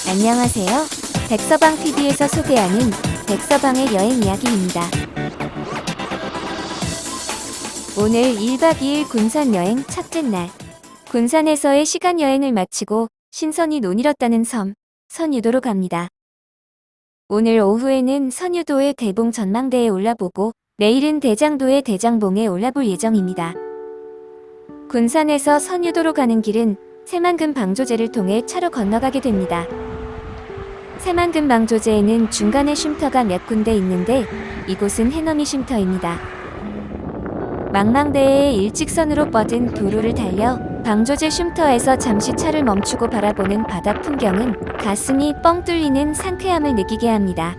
안녕하세요. 백서방TV에서 소개하는 백서방의 여행 이야기입니다. 오늘 1박 2일 군산 여행 첫째 날. 군산에서의 시간 여행을 마치고 신선이 논이뤘다는 섬, 선유도로 갑니다. 오늘 오후에는 선유도의 대봉 전망대에 올라보고 내일은 대장도의 대장봉에 올라볼 예정입니다. 군산에서 선유도로 가는 길은 새만금 방조제를 통해 차로 건너가게 됩니다. 새만금 방조제에는 중간에 쉼터가 몇 군데 있는데 이곳은 해넘이 쉼터입니다. 망망대해의 일직선으로 뻗은 도로를 달려 방조제 쉼터에서 잠시 차를 멈추고 바라보는 바다 풍경은 가슴이 뻥 뚫리는 상쾌함을 느끼게 합니다.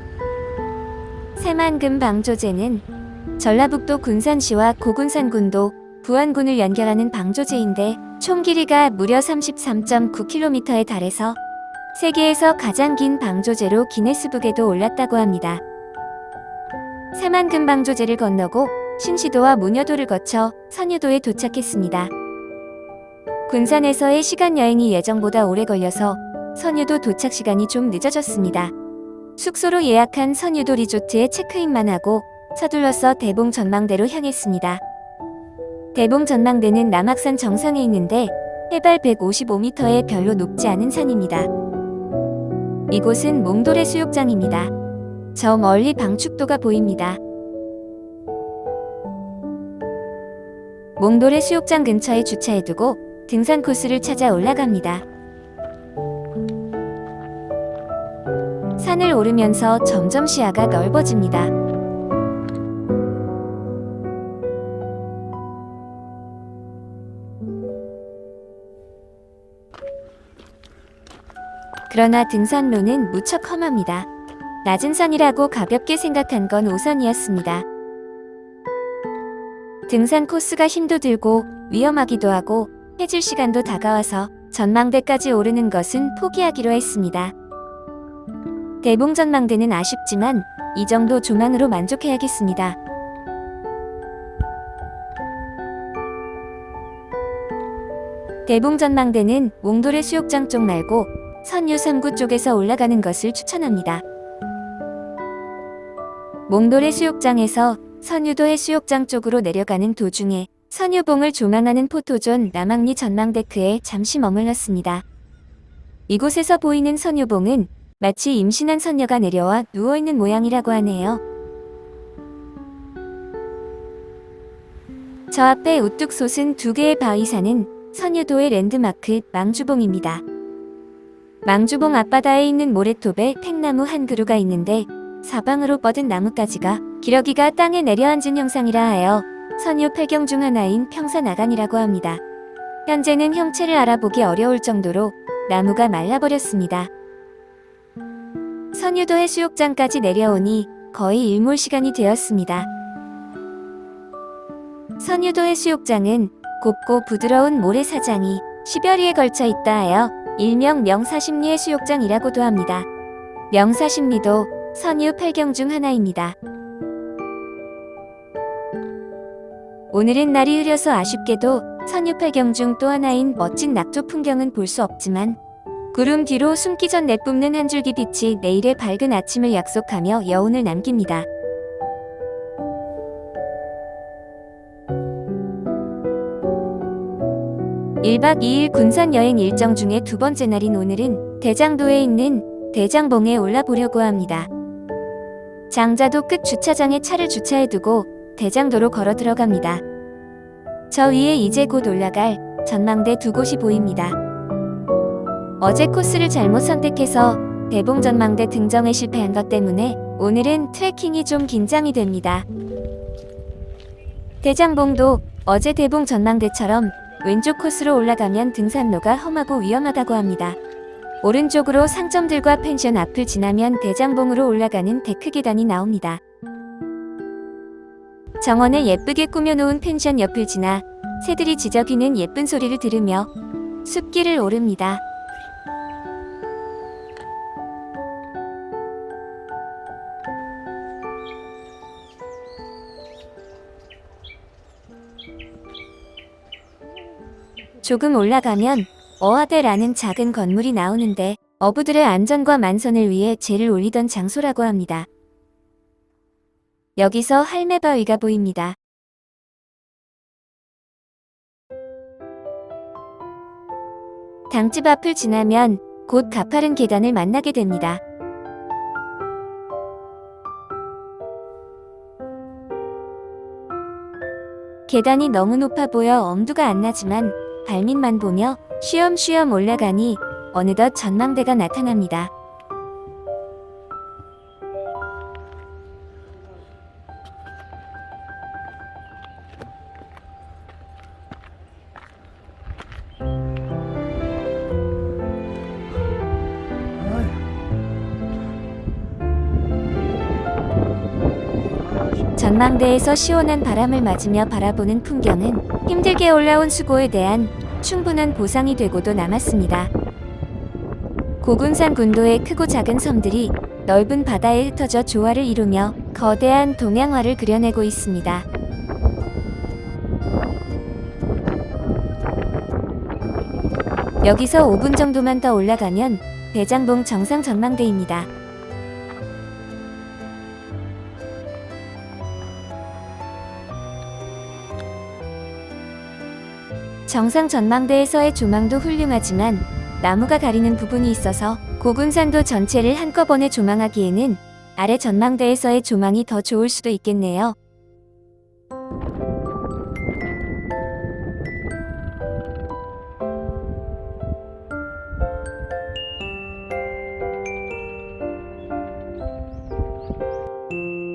새만금 방조제는 전라북도 군산시와 고군산군도 부안군을 연결하는 방조제인데 총 길이가 무려 33.9km에 달해서 세계에서 가장 긴 방조제로 기네스북에도 올랐다고 합니다. 새만금 방조제를 건너고 신시도와 무녀도를 거쳐 선유도에 도착했습니다. 군산에서의 시간 여행이 예정보다 오래 걸려서 선유도 도착 시간이 좀 늦어졌습니다. 숙소로 예약한 선유도 리조트에 체크인만 하고 서둘러서 대봉 전망대로 향했습니다. 대봉 전망대는 남악산 정상에 있는데 해발 155m에 별로 높지 않은 산입니다. 이곳은 몽돌의 수욕장입니다. 저 멀리 방축도가 보입니다. 몽돌의 수욕장 근처에 주차해두고 등산 코스를 찾아 올라갑니다. 산을 오르면서 점점 시야가 넓어집니다. 그러나 등산로는 무척 험합니다. 낮은 산이라고 가볍게 생각한 건 오산이었습니다. 등산 코스가 힘도 들고 위험하기도 하고 해질 시간도 다가와서 전망대까지 오르는 것은 포기하기로 했습니다. 대봉 전망대는 아쉽지만 이 정도 조망으로 만족해야겠습니다. 대봉 전망대는 몽돌의 수욕장 쪽 말고 선유 3구 쪽에서 올라가는 것을 추천합니다. 몽돌의 수욕장에서 선유도 해수욕장 쪽으로 내려가는 도중에 선유봉을 조망하는 포토존 남악리 전망데크에 잠시 머물렀습니다. 이곳에서 보이는 선유봉은 마치 임신한 선녀가 내려와 누워있는 모양이라고 하네요. 저 앞에 우뚝 솟은 두 개의 바위 산은 선유도의 랜드마크 망주봉입니다. 망주봉 앞바다에 있는 모래톱에 팽나무 한 그루가 있는데 사방으로 뻗은 나뭇가지가 기러기가 땅에 내려앉은 형상이라 하여 선유 8경 중 하나인 평산아간이라고 합니다. 현재는 형체를 알아보기 어려울 정도로 나무가 말라버렸습니다. 선유도 해수욕장까지 내려오니 거의 일몰 시간이 되었습니다. 선유도 해수욕장은 곱고 부드러운 모래사장이 10여리에 걸쳐 있다 하여 일명 명사십리 해수욕장이라고도 합니다. 명사십리도 선유 8경 중 하나입니다. 오늘은 날이 흐려서 아쉽게도 선유 8경 중 또 하나인 멋진 낙조 풍경은 볼 수 없지만 구름 뒤로 숨기 전 내뿜는 한 줄기 빛이 내일의 밝은 아침을 약속하며 여운을 남깁니다. (1박 2일) 군산 여행 일정 중에 두 번째 날인 오늘은 대장도에 있는 대장봉에 올라보려고 합니다. 장자도 끝 주차장에 차를 주차해두고 대장도로 걸어 들어갑니다. 저 위에 이제 곧 올라갈 전망대 두 곳이 보입니다. 어제 코스를 잘못 선택해서 대봉 전망대 등정에 실패한 것 때문에 오늘은 트레킹이 좀 긴장이 됩니다. 대장봉도 어제 대봉 전망대처럼 왼쪽 코스로 올라가면 등산로가 험하고 위험하다고 합니다. 오른쪽으로 상점들과 펜션 앞을 지나면 대장봉으로 올라가는 데크 계단이 나옵니다. 정원에 예쁘게 꾸며놓은 펜션 옆을 지나 새들이 지저귀는 예쁜 소리를 들으며 숲길을 오릅니다. 조금 올라가면 어하대라는 작은 건물이 나오는데 어부들의 안전과 만선을 위해 재를 올리던 장소라고 합니다. 여기서 할매바위가 보입니다. 당집 앞을 지나면 곧 가파른 계단을 만나게 됩니다. 계단이 너무 높아 보여 엄두가 안 나지만 발밑만 보며 쉬엄쉬엄 올라가니 어느덧 전망대가 나타납니다. 전망대에서 시원한 바람을 맞으며 바라보는 풍경은 힘들게 올라온 수고에 대한 충분한 보상이 되고도 남았습니다. 고군산 군도의 크고 작은 섬들이 넓은 바다에 흩어져 조화를 이루며 거대한 동양화를 그려내고 있습니다. 여기서 5분 정도만 더 올라가면 대장봉 정상 전망대입니다. 정상 전망대에서의 조망도 훌륭하지만 나무가 가리는 부분이 있어서 고군산도 전체를 한꺼번에 조망하기에는 아래 전망대에서의 조망이 더 좋을 수도 있겠네요.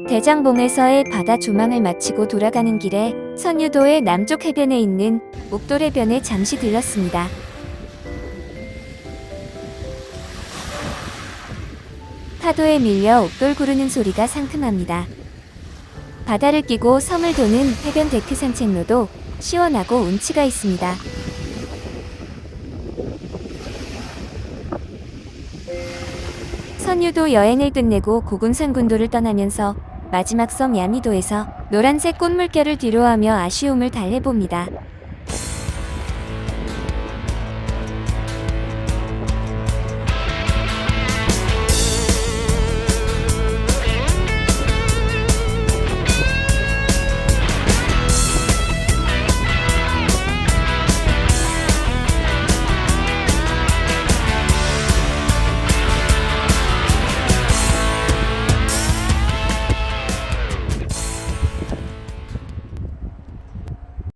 대장봉에서의 바다 조망을 마치고 돌아가는 길에 선유도의 남쪽 해변에 있는 옥돌 해변에 잠시 들렀습니다. 파도에 밀려 옥돌 구르는 소리가 상큼합니다. 바다를 끼고 섬을 도는 해변 데크 산책로도 시원하고 운치가 있습니다. 선유도 여행을 끝내고 고군산 군도를 떠나면서 마지막 섬 야미도에서 노란색 꽃물결을 뒤로하며 아쉬움을 달래봅니다.